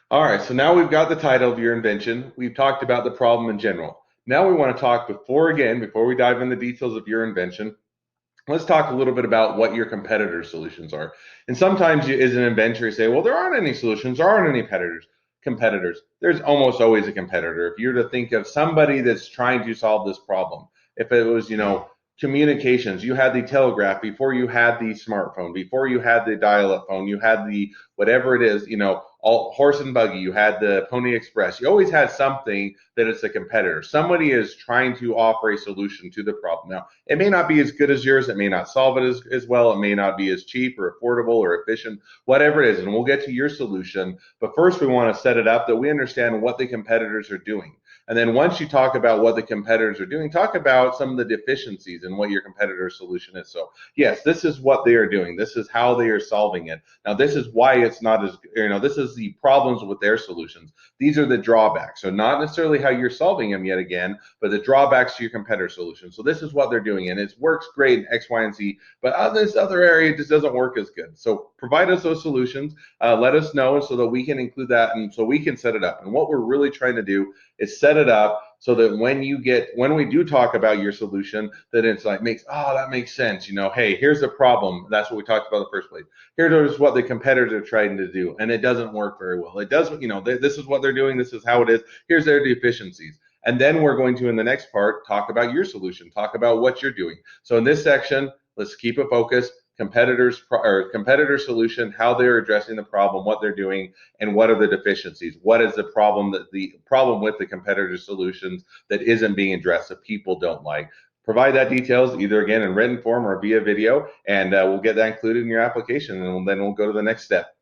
All right, so now we've got the title of your invention. We've talked about the problem in general. Now we want to talk before we dive into the details of your invention, let's talk a little bit about what your competitor solutions are. And sometimes you, as an inventor, you say, well, there aren't any solutions, there aren't any competitors. There's almost always a competitor. If you're to think of somebody that's trying to solve this problem, if it was, communications, you had the telegraph before you had the smartphone, before you had the dial-up phone, you had the whatever it is, all horse and buggy, you had the Pony Express. You always had something that is a competitor. Somebody is trying to offer a solution to the problem. Now, it may not be as good as yours. It may not solve it as well. It may not be as cheap or affordable or efficient, whatever it is. And we'll get to your solution. But first, we want to set it up that we understand what the competitors are doing. And then once you talk about what the competitors are doing, talk about some of the deficiencies and what your competitor's solution is. So, yes, this is what they are doing. This is how they are solving it. Now, this is why it's not as, this is the problems with their solutions. These are the drawbacks. So, not necessarily how you're solving them yet again, but the drawbacks to your competitor solution. So this is what they're doing, and it works great in X, Y, and Z, but on this other area, it just doesn't work as good. So provide us those solutions, let us know so that we can include that and so we can set it up. And what we're really trying to do is set it up so that when we do talk about your solution, that it's like that makes sense. Hey, here's the problem. That's what we talked about in the first place. Here's what the competitors are trying to do, and it doesn't work very well. It doesn't, this is what they're doing. This is how it is. Here's their deficiencies. And then we're going to, in the next part, talk about your solution, talk about what you're doing. So in this section, let's keep it focused. Competitor solution, how they're addressing the problem, what they're doing, and what are the deficiencies. What is the problem with the competitor solutions that isn't being addressed that people don't like? Provide that details either again in written form or via video, and we'll get that included in your application, and then we'll go to the next step.